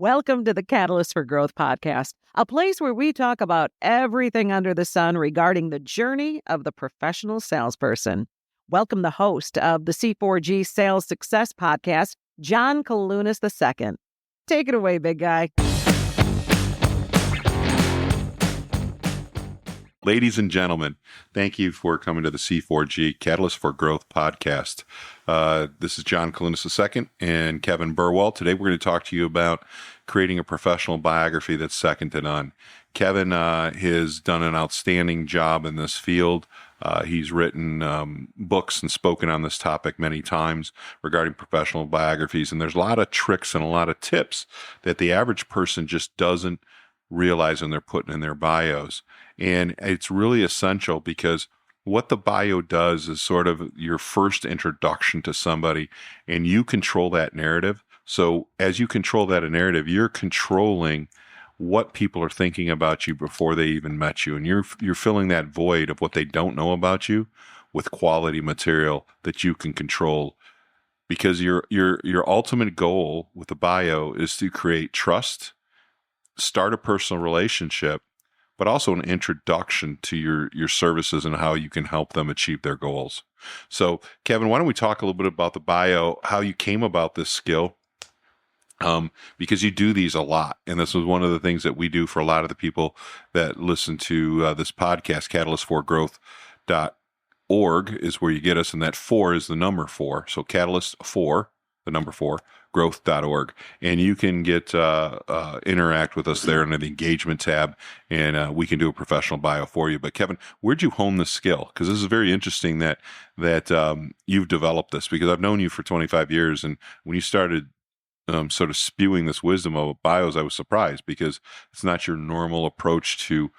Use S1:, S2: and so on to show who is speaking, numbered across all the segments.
S1: Welcome to the Catalyst for Growth podcast, a place where we talk about everything under the sun regarding the journey of the professional salesperson. Welcome the host of the C4G Sales Success podcast, John Kailunas II. Take it away, big guy.
S2: Ladies and gentlemen, thank you for coming to the C4G Catalyst for Growth podcast. This is John Kailunas II and Kevin Berwald. Today we're going to talk to you about creating a professional biography that's second to none. Kevin has done an outstanding job in this field. He's written books and spoken on this topic many times regarding professional biographies, and there's a lot of tricks and a lot of tips that the average person just doesn't realize when they're putting in their bios. And it's really essential because what the bio does is sort of your first introduction to somebody, and you control that narrative. So as you control that narrative, you're controlling what people are thinking about you before they even met you. And you're filling that void of what they don't know about you with quality material that you can control. Because your ultimate goal with the bio is to create trust, start a personal relationship, but also an introduction to your services and how you can help them achieve their goals. So, Kevin, why don't we talk a little bit about the bio, how you came about this skill, because you do these a lot. And this was one of the things that we do for a lot of the people that listen to this podcast, catalyst4growth.org is where you get us. And that 4 is the number 4. So Catalyst 4, the number 4, growth.org. And you can get interact with us there under the engagement tab, and we can do a professional bio for you. But Kevin, where'd you hone this skill? Because this is very interesting that you've developed this, because I've known you for 25 years. And when you started sort of spewing this wisdom of bios, I was surprised, because it's not your normal approach to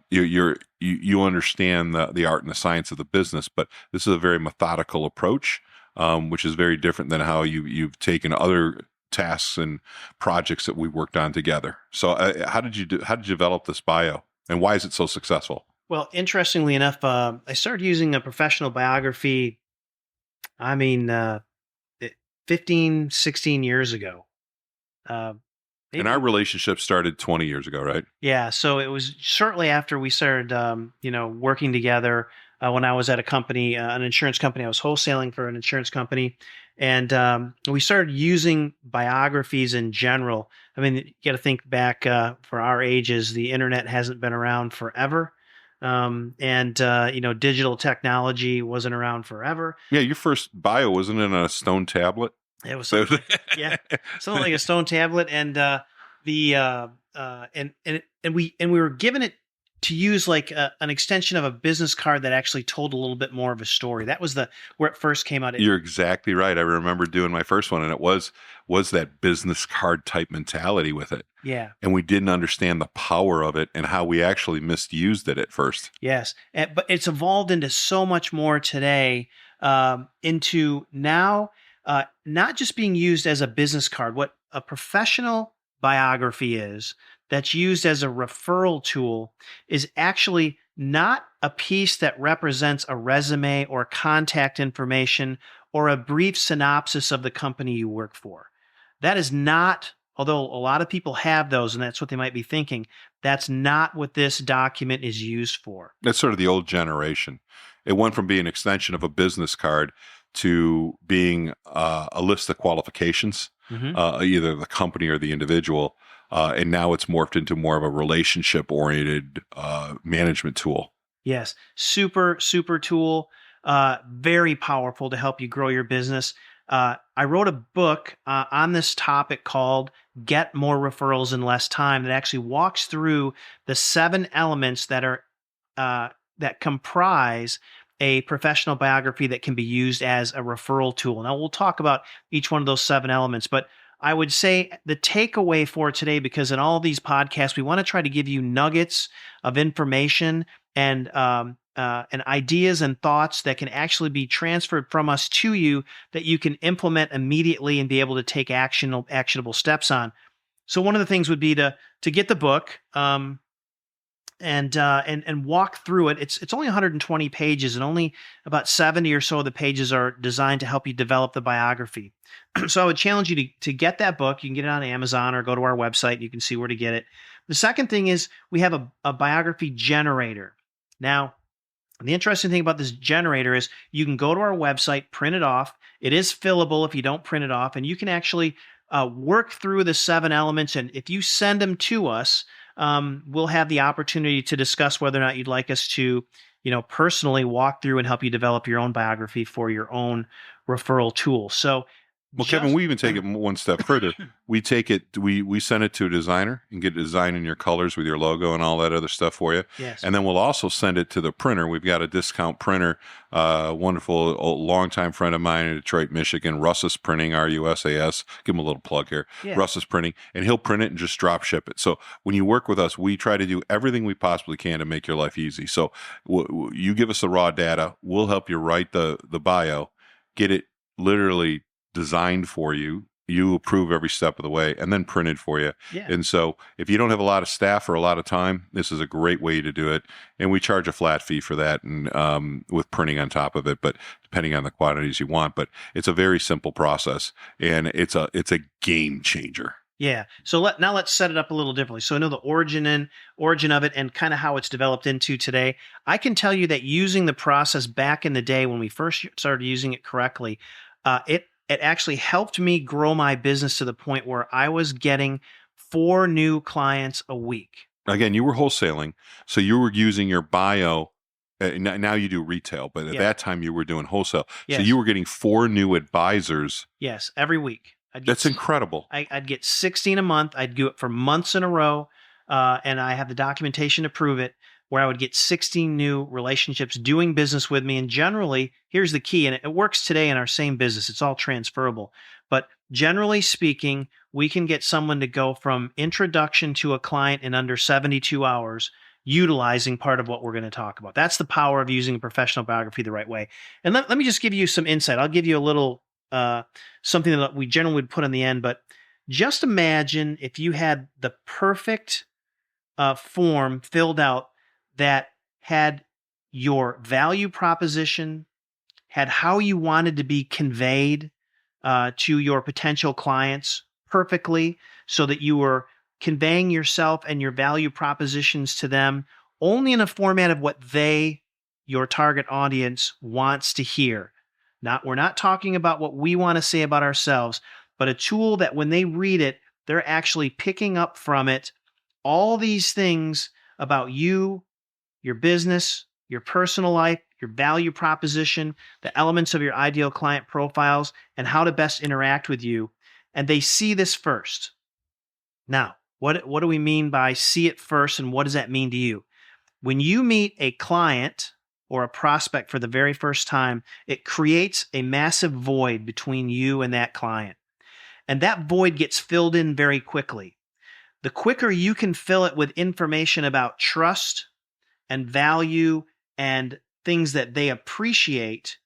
S2: you understand the art and the science of the business, but this is a very methodical approach, which is very different than how you've taken other tasks and projects that we worked on together. So how did you develop this bio, and why is it so successful?
S3: Well, interestingly enough, I started using a professional biography, 15, 16 years ago.
S2: And our relationship started 20 years ago, right?
S3: Yeah. So it was shortly after we started, working together, when I was at a company, an insurance company. I was wholesaling for an insurance company. And we started using biographies in general. I mean, you got to think back for our ages, the internet hasn't been around forever. Digital technology wasn't around forever.
S2: Yeah, your first bio wasn't in a stone tablet.
S3: It was something like a stone tablet, and we were given it to use like an extension of a business card that actually told a little bit more of a story. That was where it first came out.
S2: You're exactly right. I remember doing my first one, and it was that business card type mentality with it.
S3: Yeah. And
S2: we didn't understand the power of it and how we actually misused it at first.
S3: Yes. But it's evolved into so much more today, into now not just being used as a business card. What a professional biography is, that's used as a referral tool, is actually not a piece that represents a resume or contact information or a brief synopsis of the company you work for. That is not, although a lot of people have those and that's what they might be thinking, that's not what this document is used for.
S2: That's sort of the old generation. It went from being an extension of a business card to being a list of qualifications, either the company or the individual. And now it's morphed into more of a relationship-oriented management tool.
S3: Yes, super, super tool, very powerful to help you grow your business. I wrote a book on this topic called Get More Referrals in Less Time that actually walks through the 7 elements that are that comprise a professional biography that can be used as a referral tool. Now, we'll talk about each one of those 7 elements, but I would say the takeaway for today, because in all these podcasts, we want to try to give you nuggets of information and ideas and thoughts that can actually be transferred from us to you that you can implement immediately and be able to take actionable steps on. So one of the things would be to get the book. and walk through it. It's only 120 pages, and only about 70 or so of the pages are designed to help you develop the biography. So I would challenge you to get that book. You can get it on Amazon or go to our website. You can see where to get it. The second thing is we have a biography generator. Now, the interesting thing about this generator is you can go to our website, print it off. It is fillable if you don't print it off, and you can actually work through the 7 elements. And if you send them to us, we'll have the opportunity to discuss whether or not you'd like us to, personally walk through and help you develop your own biography for your own referral tool. So,
S2: well, Kevin, we even take it one step further. We take it, we send it to a designer and get a design in your colors with your logo and all that other stuff for you.
S3: Yes.
S2: And then we'll also send it to the printer. We've got a discount printer, wonderful longtime friend of mine in Detroit, Michigan, Russ's Printing, RUSAS. Give him a little plug here.
S3: Yeah.
S2: Russ's Printing, and he'll print it and just drop ship it. So when you work with us, we try to do everything we possibly can to make your life easy. So you give us the raw data, we'll help you write the bio, get it literally designed for you, you approve every step of the way, and then printed for you.
S3: Yeah.
S2: And so if you don't have a lot of staff or a lot of time, this is a great way to do it. And we charge a flat fee for that, and with printing on top of it, but depending on the quantities you want. But it's a very simple process, and it's a game changer.
S3: Yeah. So let's set it up a little differently. So I know the origin of it and kind of how it's developed into today. I can tell you that using the process back in the day when we first started using it correctly, it actually helped me grow my business to the point where I was getting 4 new clients a week.
S2: Again, you were wholesaling, so you were using your bio. Now you do retail, but at that time you were doing wholesale.
S3: Yes.
S2: So you were getting 4 new advisors.
S3: Yes, every week.
S2: That's incredible.
S3: I'd get 16 a month. I'd do it for months in a row, and I have the documentation to prove it, where I would get 16 new relationships doing business with me. And generally, here's the key, and it works today in our same business. It's all transferable. But generally speaking, we can get someone to go from introduction to a client in under 72 hours, utilizing part of what we're going to talk about. That's the power of using a professional biography the right way. And let me just give you some insight. I'll give you a little something that we generally would put on the end, but just imagine if you had the perfect form filled out that had your value proposition, had how you wanted to be conveyed to your potential clients perfectly, so that you were conveying yourself and your value propositions to them only in a format of what your target audience, wants to hear. We're not talking about what we want to say about ourselves, but a tool that when they read it, they're actually picking up from it all these things about you, your business, your personal life, your value proposition, the elements of your ideal client profiles, and how to best interact with you. And they see this first. Now, what do we mean by see it first, and what does that mean to you? When you meet a client or a prospect for the very first time, it creates a massive void between you and that client. And that void gets filled in very quickly. The quicker you can fill it with information about trust and value and things that they appreciate,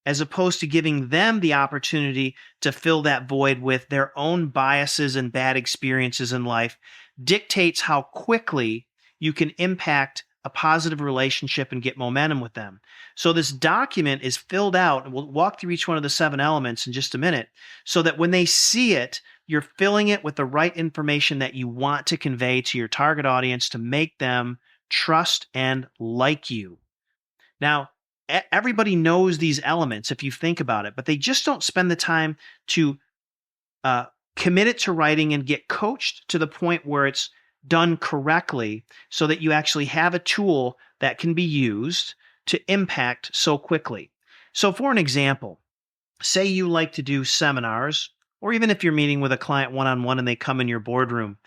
S3: as opposed to giving them the opportunity to fill that void with their own biases and bad experiences in life, dictates how quickly you can impact a positive relationship and get momentum with them. So this document is filled out, and we'll walk through each one of the 7 elements in just a minute, so that when they see it, you're filling it with the right information that you want to convey to your target audience to make them trust and like you. Now, everybody knows these elements if you think about it, but they just don't spend the time to commit it to writing and get coached to the point where it's done correctly, so that you actually have a tool that can be used to impact so quickly. So for an example, say you like to do seminars, or even if you're meeting with a client one-on-one and they come in your boardroom,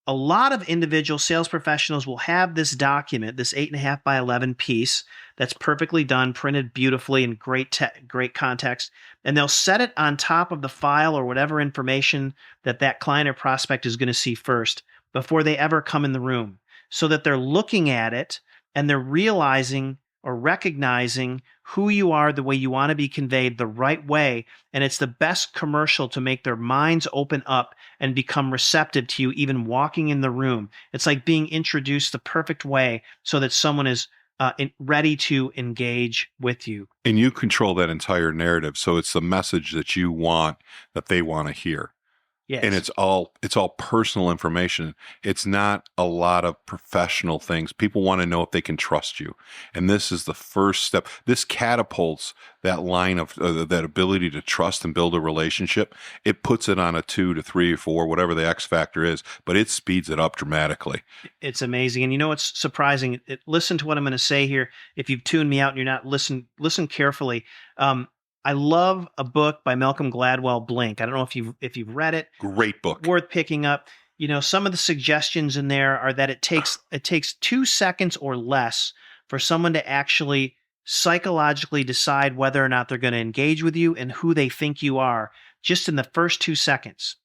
S3: a lot of individual sales professionals will have this document, this 8.5 by 11 piece that's perfectly done, printed beautifully in great context, and they'll set it on top of the file or whatever information that client or prospect is going to see first before they ever come in the room, so that they're looking at it and they're realizing or recognizing who you are the way you want to be conveyed the right way. And it's the best commercial to make their minds open up and become receptive to you, even walking in the room. It's like being introduced the perfect way so that someone is ready to engage with you.
S2: And you control that entire narrative. So it's the message that you want, that they want to hear.
S3: Yes.
S2: And it's all personal information. It's not a lot of professional things. People want to know if they can trust you. And this is the first step. This catapults that line of that ability to trust and build a relationship. It puts it on a 2 to 3 or 4, whatever the X factor is, but it speeds it up dramatically.
S3: It's amazing. And you know what's surprising? Listen to what I'm going to say here. If you've tuned me out and you're not, listen carefully. I love a book by Malcolm Gladwell, Blink. I don't know if you've read it.
S2: Great book.
S3: Worth picking up. You know, some of the suggestions in there are that it takes 2 seconds or less for someone to actually psychologically decide whether or not they're going to engage with you and who they think you are, just in the first 2 seconds.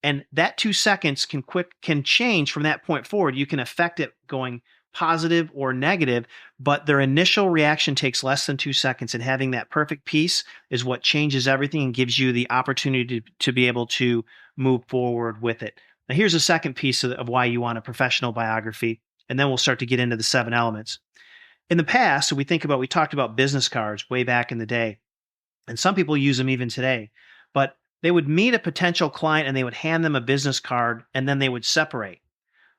S3: And that 2 seconds can change from that point forward. You can affect it going positive or negative, but their initial reaction takes less than 2 seconds, and having that perfect piece is what changes everything and gives you the opportunity to be able to move forward with it. Now, here's a second piece of why you want a professional biography, and then we'll start to get into the 7 elements. In the past, we talked about business cards way back in the day, and some people use them even today, but they would meet a potential client and they would hand them a business card, and then they would separate.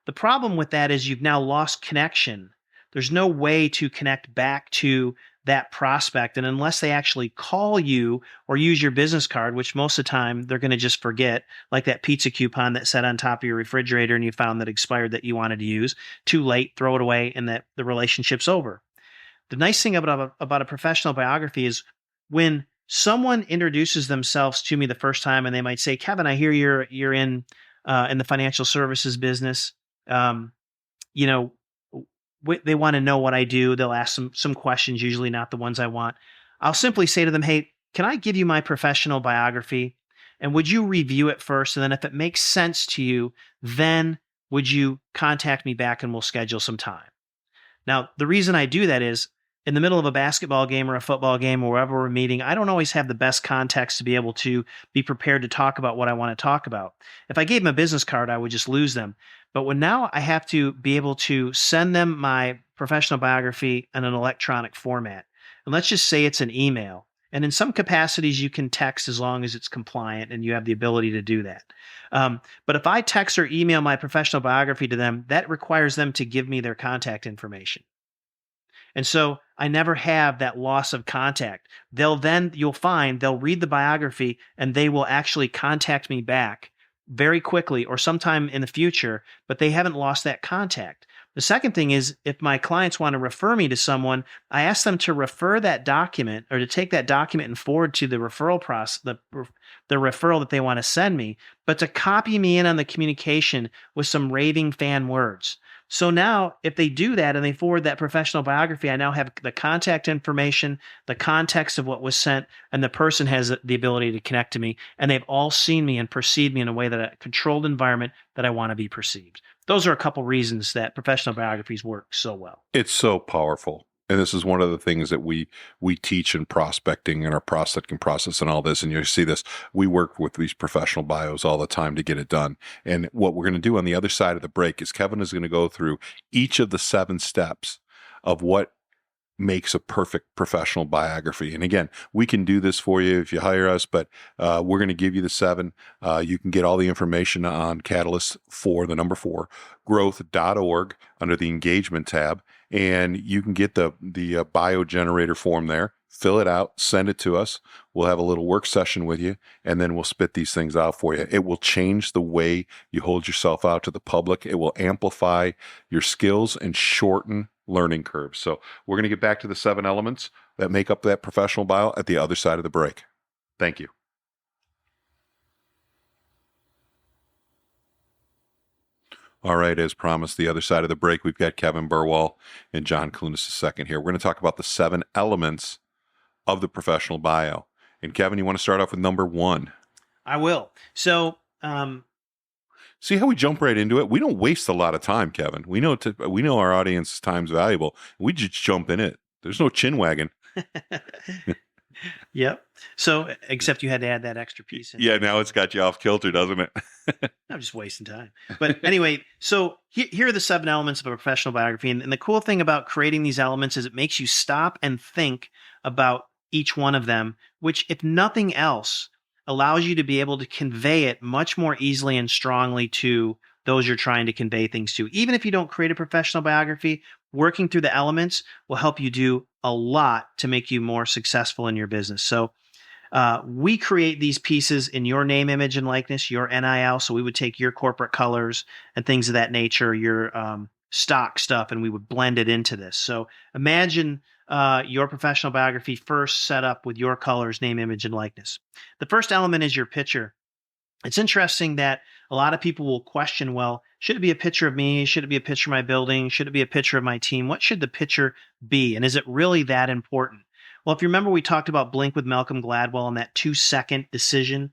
S3: The problem with that is you've now lost connection. There's no way to connect back to that prospect. And unless they actually call you or use your business card, which most of the time they're going to just forget, like that pizza coupon that sat on top of your refrigerator and you found that expired that you wanted to use, too late, throw it away, and that the relationship's over. The nice thing about a professional biography is when someone introduces themselves to me the first time and they might say, Kevin, I hear you're in the financial services business. You know, they want to know what I do. They'll ask some questions, usually not the ones I want. I'll simply say to them, hey, can I give you my professional biography? And would you review it first? And then if it makes sense to you, then would you contact me back and we'll schedule some time? Now, the reason I do that is in the middle of a basketball game or a football game or wherever we're meeting, I don't always have the best context to be able to be prepared to talk about what I want to talk about. If I gave them a business card, I would just lose them. But when now I have to be able to send them my professional biography in an electronic format, and let's just say it's an email. And in some capacities, you can text as long as it's compliant and you have the ability to do that. But if I text or email my professional biography to them, that requires them to give me their contact information. And so I never have that loss of contact. You'll find they'll read the biography and they will actually contact me back very quickly or sometime in the future, but they haven't lost that contact. The second thing is if my clients want to refer me to someone, I ask them to refer that document or to take that document and forward to the referral process, the referral that they want to send me, but to copy me in on the communication with some raving fan words. So now if they do that and they forward that professional biography, I now have the contact information, the context of what was sent, and the person has the ability to connect to me. And they've all seen me and perceived me in a way that a controlled environment that I want to be perceived. Those are a couple reasons that professional biographies work so well.
S2: It's so powerful. And this is one of the things that we teach in prospecting and our prospecting process and all this. And you see this, we work with these professional bios all the time to get it done. And what we're going to do on the other side of the break is Kevin is going to go through each of the 7 steps of what makes a perfect professional biography. And again, we can do this for you if you hire us, but we're going to give you the 7. You can get all the information on Catalyst 4, the number 4, growth.org under the engagement tab. And you can get the bio generator form there, fill it out, send it to us. We'll have a little work session with you, and then we'll spit these things out for you. It will change the way you hold yourself out to the public. It will amplify your skills and shorten learning curves. So we're going to get back to the 7 elements that make up that professional bio at the other side of the break. Thank you. All right, as promised, the other side of the break, we've got Kevin Berwald and John Kailunas II here. We're going to talk about the 7 elements of the professional bio. And Kevin, you want to start off with number 1?
S3: I will. So,
S2: see how we jump right into it? We don't waste a lot of time, Kevin. We know our audience's time's valuable. We just jump in it There's no chin wagging.
S3: Yep. So, except you had to add that extra piece in.
S2: Yeah, now it's got you off kilter, doesn't it?
S3: I'm just wasting time. But anyway, so here are the 7 elements of a professional biography. And the cool thing about creating these elements is it makes you stop and think about each one of them, which, if nothing else, allows you to be able to convey it much more easily and strongly to those you're trying to convey things to. Even if you don't create a professional biography, working through the elements will help you do a lot to make you more successful in your business. So we create these pieces in your name, image, and likeness, your NIL. So we would take your corporate colors and things of that nature, your stock stuff, and we would blend it into this. So imagine your professional biography first set up with your colors, name, image, and likeness. The first element is your picture. It's interesting that a lot of people will question, well, should it be a picture of me? Should it be a picture of my building? Should it be a picture of my team? What should the picture be? And is it really that important? Well, if you remember, we talked about Blink with Malcolm Gladwell and that 2-second decision.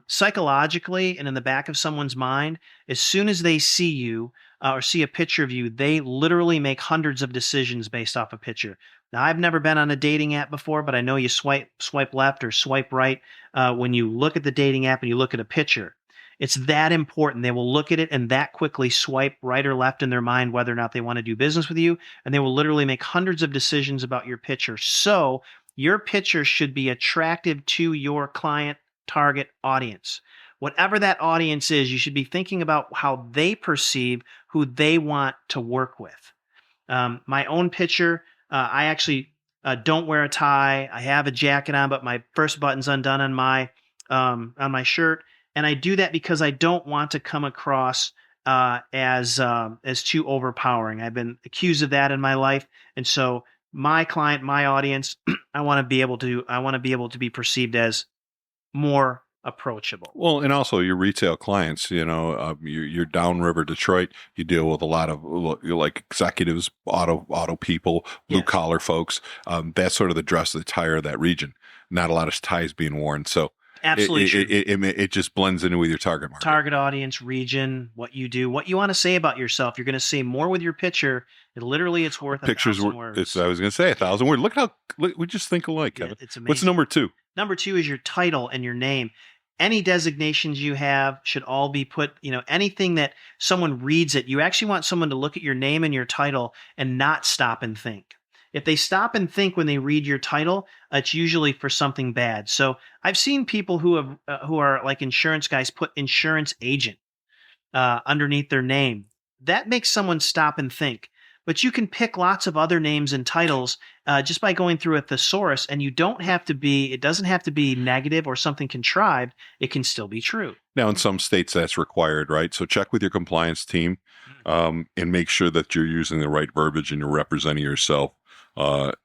S3: Psychologically and in the back of someone's mind, as soon as they see you or see a picture of you, they literally make hundreds of decisions based off a picture. Now, I've never been on a dating app before, but I know you swipe left or swipe right when you look at the dating app and you look at a picture. It's that important. They will look at it and that quickly swipe right or left in their mind whether or not they want to do business with you, and they will literally make hundreds of decisions about your picture. So your picture should be attractive to your client target audience. Whatever that audience is, you should be thinking about how they perceive who they want to work with. My own picture, I actually don't wear a tie. I have a jacket on, but my first button's undone on my shirt. And I do that because I don't want to come across as too overpowering. I've been accused of that in my life, and so my client, my audience, I want to be able to be perceived as more approachable.
S2: Well, and also your retail clients, you're downriver Detroit, you deal with a lot of like executives, auto people, blue collar folks. That's sort of the dress, the attire of that region. Not a lot of ties being worn. So
S3: absolutely,
S2: it just blends in with your target market.
S3: Target audience, region, what you do, what you want to say about yourself. You're going to say more with your picture. It's worth
S2: Pictures
S3: 1,000 words.
S2: I was going to say 1,000 words. Look we just think alike, Kevin.
S3: It's amazing.
S2: What's number 2?
S3: Number 2 is your title and your name. Any designations you have should all be put, anything that someone reads it, you actually want someone to look at your name and your title and not stop and think. If they stop and think when they read your title, it's usually for something bad. So I've seen people who are like insurance guys put insurance agent underneath their name. That makes someone stop and think. But you can pick lots of other names and titles just by going through a thesaurus, and it doesn't have to be negative or something contrived. It can still be true.
S2: Now, in some states, that's required, right? So check with your compliance team and make sure that you're using the right verbiage and you're representing yourself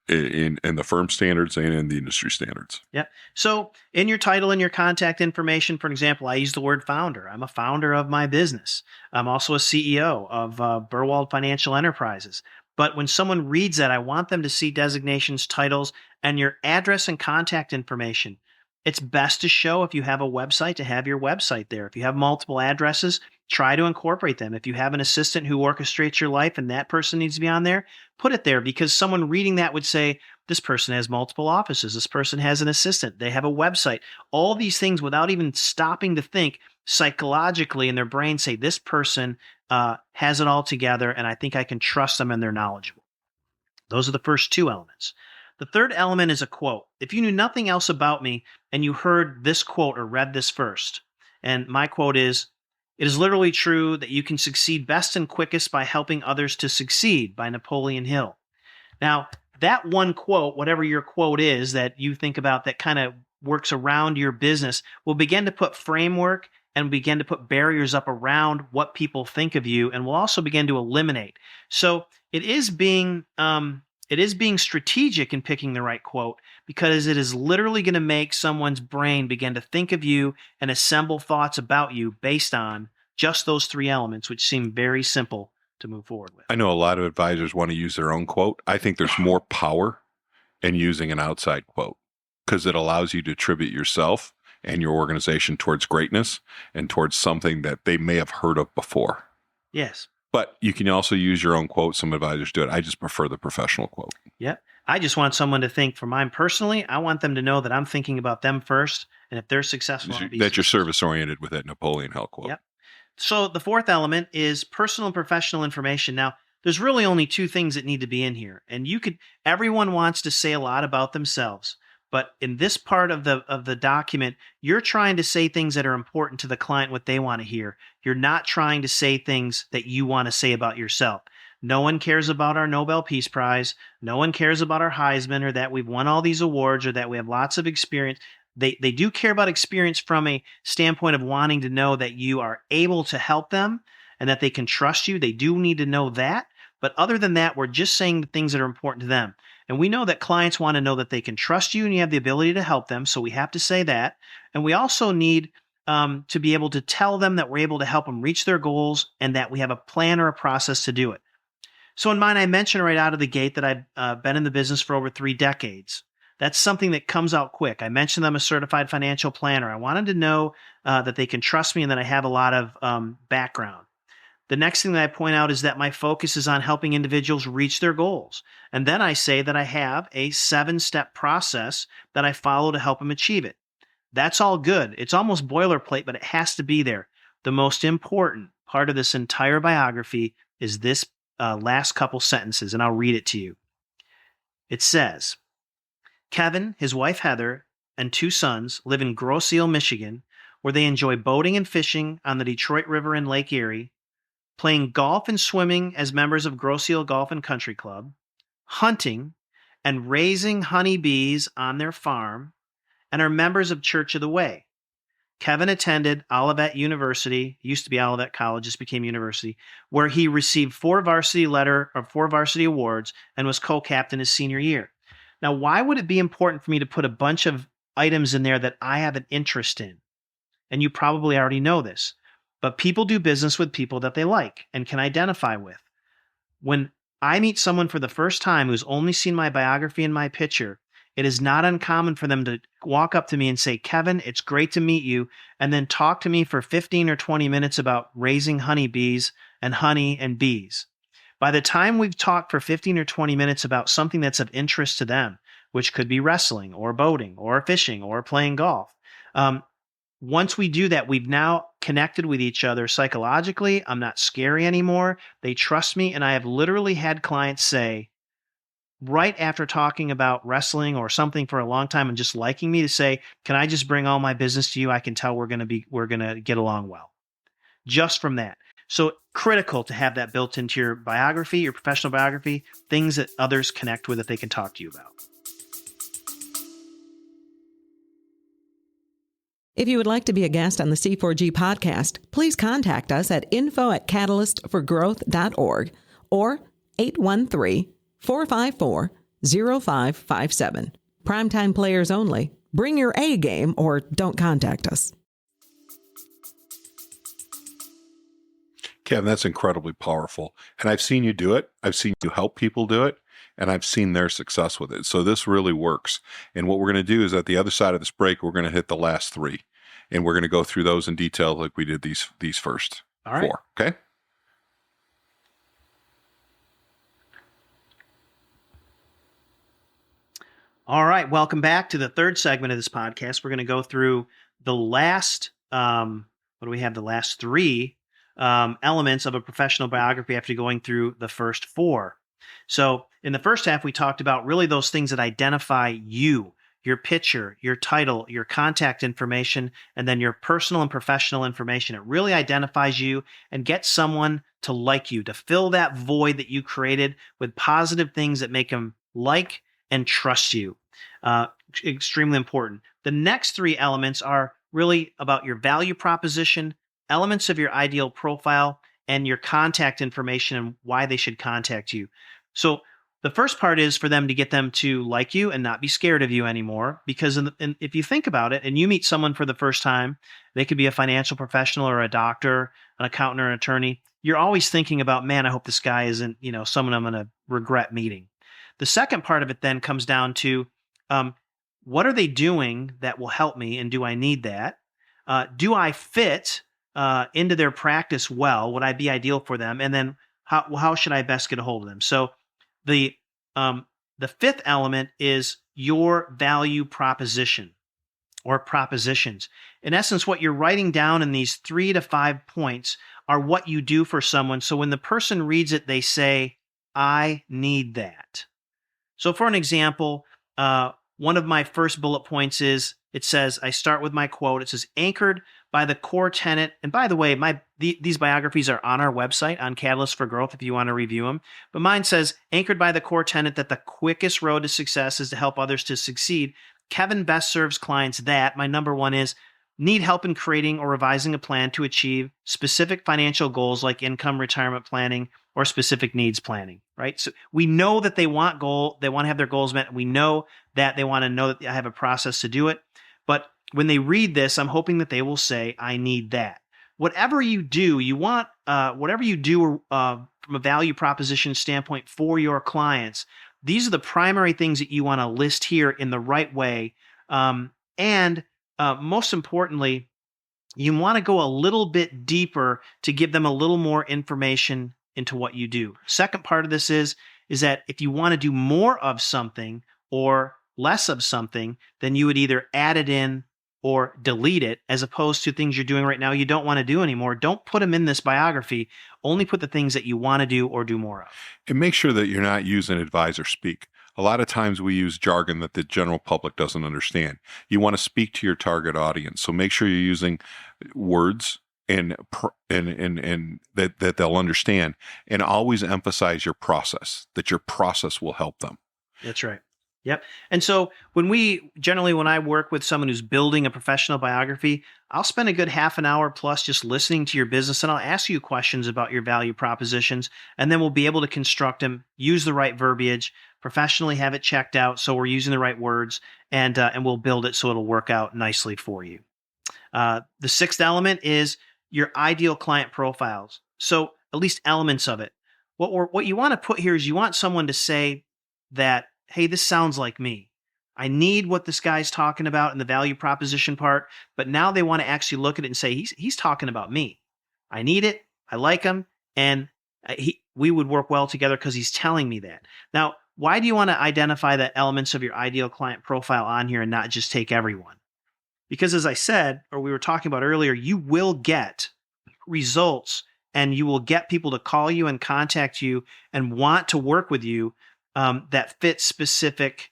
S2: in the firm standards and in the industry standards.
S3: Yeah. So in your title and your contact information, for example, I use the word founder. I'm a founder of my business. I'm also a CEO of Berwald Financial Enterprises. But when someone reads that, I want them to see designations, titles, and your address and contact information. It's best to show, if you have a website, to have your website there. If you have multiple addresses, try to incorporate them. If you have an assistant who orchestrates your life and that person needs to be on there, put it there, because someone reading that would say, this person has multiple offices. This person has an assistant. They have a website. All these things without even stopping to think psychologically in their brain say, this person has it all together and I think I can trust them and they're knowledgeable. Those are the first 2 elements. The third element is a quote. If you knew nothing else about me and you heard this quote or read this first, and my quote is, "It is literally true that you can succeed best and quickest by helping others to succeed," by Napoleon Hill. Now, that one quote, whatever your quote is that you think about that kind of works around your business, will begin to put framework and begin to put barriers up around what people think of you, and will also begin to eliminate. So it is being strategic in picking the right quote, because it is literally going to make someone's brain begin to think of you and assemble thoughts about you based on just those 3 elements, which seem very simple to move forward with.
S2: I know a lot of advisors want to use their own quote. I think there's more power in using an outside quote because it allows you to attribute yourself and your organization towards greatness and towards something that they may have heard of before.
S3: Yes.
S2: But you can also use your own quote. Some advisors do it. I just prefer the professional quote.
S3: Yep. I just want someone to think, for mine personally, I want them to know that I'm thinking about them first. And if they're successful, I'll be
S2: That you're
S3: successful.
S2: service oriented with that Napoleon Hill quote.
S3: Yep. So the fourth element is personal and professional information. Now, there's really only two things that need to be in here. And everyone wants to say a lot about themselves. But in this part of the document, you're trying to say things that are important to the client, what they want to hear. You're not trying to say things that you want to say about yourself. No one cares about our Nobel Peace Prize. No one cares about our Heisman, or that we've won all these awards, or that we have lots of experience. They do care about experience from a standpoint of wanting to know that you are able to help them and that they can trust you. They do need to know that. But other than that, we're just saying the things that are important to them. And we know that clients want to know that they can trust you and you have the ability to help them. So we have to say that. And we also need to be able to tell them that we're able to help them reach their goals and that we have a plan or a process to do it. So in mine, I mentioned right out of the gate that I've been in the business for over 3 decades. That's something that comes out quick. I mentioned I'm a certified financial planner. I wanted to know that they can trust me and that I have a lot of background. The next thing that I point out is that my focus is on helping individuals reach their goals. And then I say that I have a 7-step process that I follow to help them achieve it. That's all good. It's almost boilerplate, but it has to be there. The most important part of this entire biography is this last couple sentences, and I'll read it to you. It says, Kevin, his wife Heather, and 2 sons live in Grosse Ile, Michigan, where they enjoy boating and fishing on the Detroit River and Lake Erie, playing golf and swimming as members of Grosse Ile Golf and Country Club, hunting, and raising honeybees on their farm, and are members of Church of the Way. Kevin attended Olivet University, used to be Olivet College, just became university, where he received 4 varsity awards and was co-captain his senior year. Now, why would it be important for me to put a bunch of items in there that I have an interest in? And you probably already know this, but people do business with people that they like and can identify with. When I meet someone for the first time who's only seen my biography and my picture, it is not uncommon for them to walk up to me and say, Kevin, it's great to meet you, and then talk to me for 15 or 20 minutes about raising honeybees and honey and bees. By the time we've talked for 15 or 20 minutes about something that's of interest to them, which could be wrestling or boating or fishing or playing golf, once we do that, we've now connected with each other psychologically. I'm not scary anymore. They trust me. And I have literally had clients say, right after talking about wrestling or something for a long time and just liking me, to say, can I just bring all my business to you? I can tell we're going to get along well. Just from that. So critical to have that built into your biography, your professional biography, things that others connect with that they can talk to you about.
S1: If you would like to be a guest on the C4G podcast, please contact us at info@catalystforgrowth.org or 813-454-0557. Primetime players only. Bring your A game or don't contact us.
S2: Kevin, that's incredibly powerful. And I've seen you do it. I've seen you help people do it. And I've seen their success with it. So this really works. And what we're going to do is at the other side of this break, we're going to hit the last 3. And we're going to go through those in detail like we did these first 4. Okay?
S3: All right. Welcome back to the third segment of this podcast. We're going to go through the last, The last 3 elements of a professional biography after going through the first 4. So in the first half, we talked about really those things that identify you, your picture, your title, your contact information, and then your personal and professional information. It really identifies you and gets someone to like you, to fill that void that you created with positive things that make them like and trust you. Extremely important. The next 3 elements are really about your value proposition, elements of your ideal profile, and your contact information and why they should contact you. So the first part is for them to get them to like you and not be scared of you anymore. Because if you think about it and you meet someone for the first time, they could be a financial professional or a doctor, an accountant or an attorney. You're always thinking about, man, I hope this guy isn't, someone I'm going to regret meeting. The second part of it then comes down to what are they doing that will help me, and do I need that? Do I fit into their practice well? Would I be ideal for them? And then how should I best get a hold of them? So the The fifth element is your value proposition or propositions. In essence, what you're writing down in these 3 to 5 points are what you do for someone. So when the person reads it, they say, I need that. So for an example, one of my first bullet points is, it says, I start with my quote. It says, anchored by the core tenet. And by the way, these biographies are on our website on Catalyst for Growth if you want to review them. But mine says, anchored by the core tenet that the quickest road to success is to help others to succeed. Kevin best serves clients that, my number one is, need help in creating or revising a plan to achieve specific financial goals like income, retirement planning, or specific needs planning, right? So we know that they want to have their goals met. We know that they want to know that I have a process to do it. But when they read this, I'm hoping that they will say, I need that. Whatever you do, whatever you do from a value proposition standpoint for your clients, these are the primary things that you want to list here in the right way. And most importantly, you want to go a little bit deeper to give them a little more information into what you do. Second part of this is that if you want to do more of something or less of something, then you would either add it in or delete it, as opposed to things you're doing right now you don't want to do anymore. Don't put them in this biography. Only put the things that you want to do or do more of.
S2: And make sure that you're not using advisor speak. A lot of times we use jargon that the general public doesn't understand. You want to speak to your target audience. So make sure you're using words and that they'll understand, and always emphasize your process, that your process will help them.
S3: That's right. Yep. And so when I work with someone who's building a professional biography, I'll spend a good half an hour plus just listening to your business, and I'll ask you questions about your value propositions, and then we'll be able to construct them, use the right verbiage, professionally have it checked out so we're using the right words, and we'll build it so it'll work out nicely for you. The sixth element is your ideal client profiles. So at least elements of it. What you want to put here is you want someone to say that, hey, this sounds like me. I need what this guy's talking about in the value proposition part, but now they want to actually look at it and say, he's talking about me. I need it. I like him. And we would work well together because he's telling me that. Now, why do you want to identify the elements of your ideal client profile on here and not just take everyone? Because as I said, or we were talking about earlier, you will get results and you will get people to call you and contact you and want to work with you that fit specific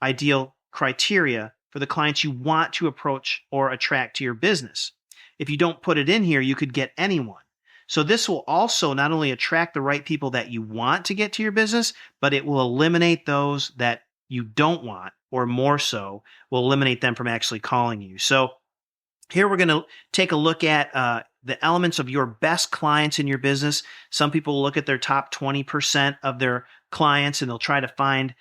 S3: ideal criteria for the clients you want to approach or attract to your business. If you don't put it in here, you could get anyone. So this will also not only attract the right people that you want to get to your business, but it will eliminate those that you don't want, or more so, will eliminate them from actually calling you. So here we're going to take a look at the elements of your best clients in your business. Some people will look at their top 20% of their clients and they'll try to find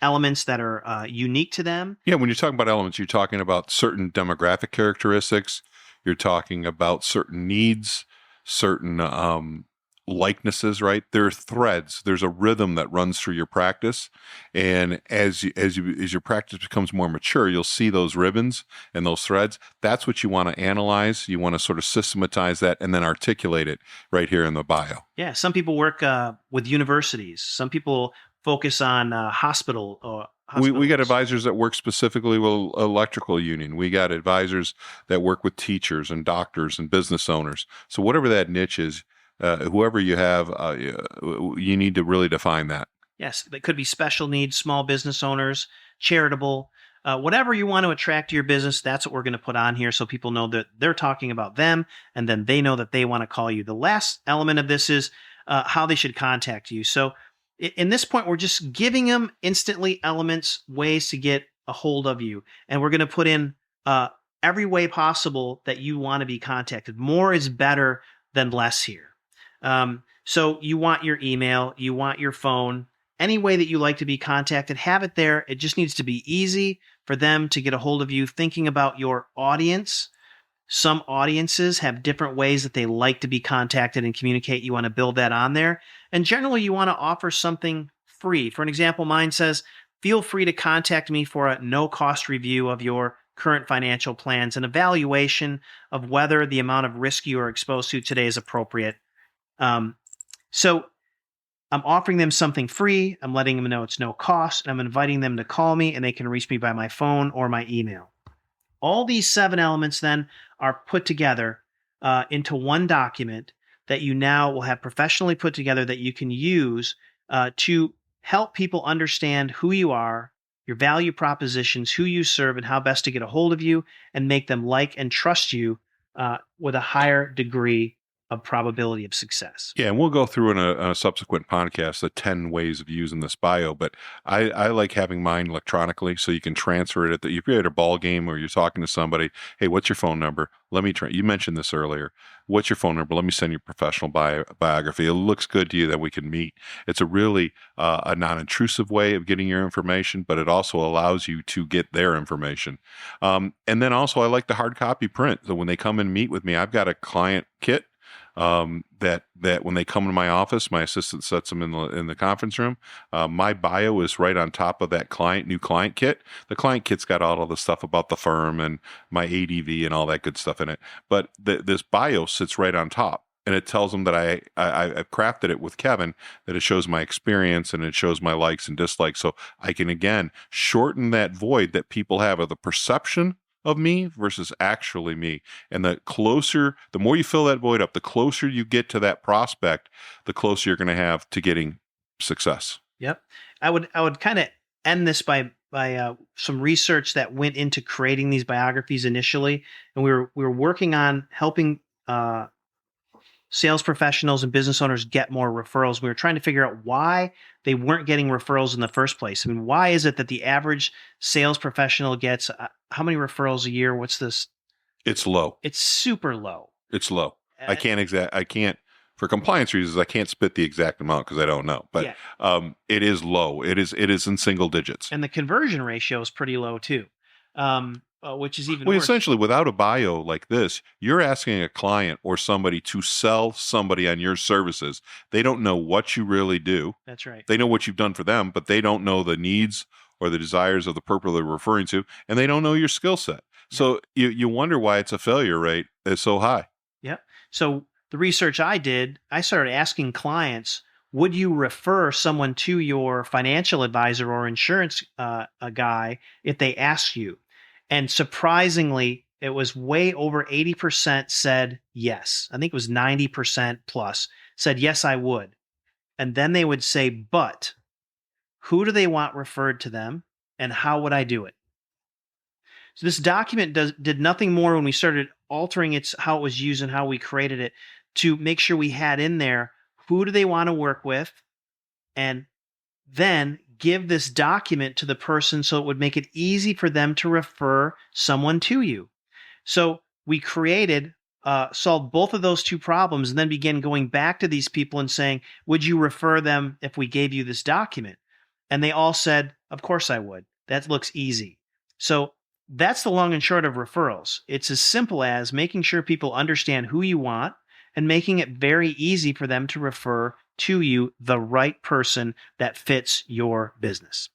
S3: elements that are unique to them.
S2: Yeah, when you're talking about elements, you're talking about certain demographic characteristics. You're talking about certain needs, certain likenesses, right? There are threads. There's a rhythm that runs through your practice, and as your practice becomes more mature, you'll see those ribbons and those threads. That's what you want to analyze. You want to sort of systematize that and then articulate it right here in the bio.
S3: Yeah, some people work with universities. Some people focus on hospital.
S2: We got advisors that work specifically with electrical union. We got advisors that work with teachers and doctors and business owners. So whatever that niche is, whoever you have, you need to really define that.
S3: Yes, that could be special needs, small business owners, charitable, whatever you want to attract to your business. That's what we're going to put on here so people know that they're talking about them, and then they know that they want to call you. The last element of this is how they should contact you. So in this point, we're just giving them instantly elements, ways to get a hold of you. And we're going to put in every way possible that you want to be contacted. More is better than less here. So you want your email, you want your phone, any way that you like to be contacted, have it there. It just needs to be easy for them to get a hold of you. Thinking about your audience. Some audiences have different ways that they like to be contacted and communicate. You want to build that on there. And generally, you want to offer something free. For an example, mine says, feel free to contact me for a no-cost review of your current financial plans and evaluation of whether the amount of risk you are exposed to today is appropriate. So I'm offering them something free. I'm letting them know it's no cost. And I'm inviting them to call me, and they can reach me by my phone or my email. All these 7 elements then are put together into one document that you now will have professionally put together that you can use to help people understand who you are, your value propositions, who you serve, and how best to get a hold of you and make them like and trust you with a higher degree of probability of success.
S2: Yeah, and we'll go through in a subsequent podcast the 10 ways of using this bio, but I like having mine electronically so you can transfer it. If you're at a ball game or you're talking to somebody, hey, what's your phone number? Let me you mentioned this earlier. What's your phone number? Let me send you a professional biography. It looks good to you that we can meet. It's a really a non-intrusive way of getting your information, but it also allows you to get their information. And then also I like the hard copy print. So when they come and meet with me, I've got a client kit that when they come to my office, my assistant sets them in the conference room. My bio is right on top of that new client kit. The client kit's got all of the stuff about the firm and my ADV and all that good stuff in it. But this bio sits right on top. And it tells them that I've crafted it with Kevin, that it shows my experience and it shows my likes and dislikes. So I can, again, shorten that void that people have of the perception of me versus actually me. And the more you fill that void up, the closer you get to that prospect, the closer you're going to have to getting success.
S3: Yep. I would kind of end this by some research that went into creating these biographies initially. And we were working on helping sales professionals and business owners get more referrals. We were trying to figure out why they weren't getting referrals in the first place. I mean, why is it that the average sales professional gets how many referrals a year? What's this?
S2: It's low.
S3: It's super low.
S2: It's low. I can't for compliance reasons, I can't spit the exact amount because I don't know. But it is low. It is in single digits.
S3: And the conversion ratio is pretty low too. Which is even worse.
S2: Essentially, without a bio like this, you're asking a client or somebody to sell somebody on your services. They don't know what you really do.
S3: That's right.
S2: They know what you've done for them, but they don't know the needs or the desires of the people they're referring to, and they don't know your skill set. So you wonder why its a failure rate is so high.
S3: Yep. So the research I did, I started asking clients, would you refer someone to your financial advisor or insurance guy if they asked you? And surprisingly, it was way over 80% said yes. I think it was 90% plus said, yes, I would. And then they would say, but who do they want referred to them and how would I do it? So this document did nothing more when we started altering how it was used and how we created it to make sure we had in there who do they want to work with, and then give this document to the person so it would make it easy for them to refer someone to you. So we solved both of those two problems and then began going back to these people and saying, would you refer them if we gave you this document? And they all said, of course I would. That looks easy. So that's the long and short of referrals. It's as simple as making sure people understand who you want and making it very easy for them to refer to you the right person that fits your business.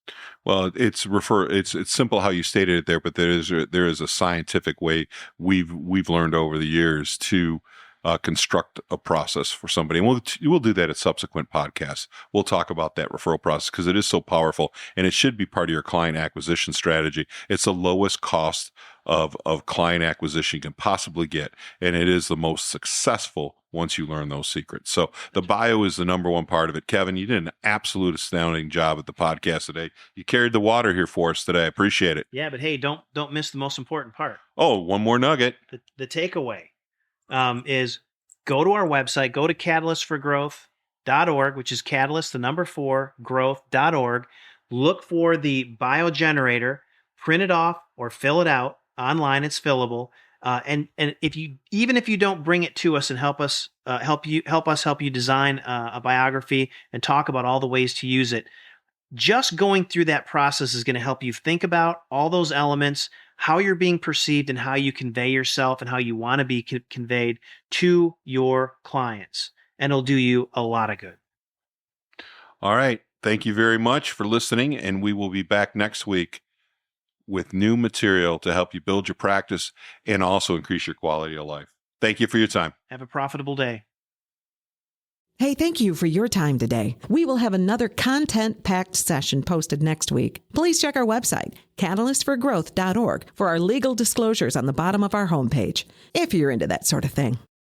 S2: Well, it's simple how you stated it there, but there is a scientific way we've learned over the years to construct a process for somebody. And we'll do that at subsequent podcasts. We'll talk about that referral process because it is so powerful and it should be part of your client acquisition strategy. It's the lowest cost of client acquisition you can possibly get. And it is the most successful once you learn those secrets. So the bio is the number one part of it. Kevin, you did an absolute astounding job at the podcast today. You carried the water here for us today. I appreciate it.
S3: Yeah, but hey, don't miss the most important part.
S2: Oh, one more nugget.
S3: The takeaway is go to our website, go to catalystforgrowth.org, which is catalyst, 4, growth.org. Look for the bio generator, print it off or fill it out online. It's fillable. And if you don't bring it to us and help us help you design a biography and talk about all the ways to use it, just going through that process is going to help you think about all those elements, how you're being perceived and how you convey yourself and how you want to be conveyed to your clients. And it'll do you a lot of good.
S2: All right. Thank you very much for listening. And we will be back next week with new material to help you build your practice and also increase your quality of life. Thank you for your time.
S3: Have a profitable day.
S1: Hey, thank you for your time today. We will have another content-packed session posted next week. Please check our website, catalystforgrowth.org, for our legal disclosures on the bottom of our homepage, if you're into that sort of thing.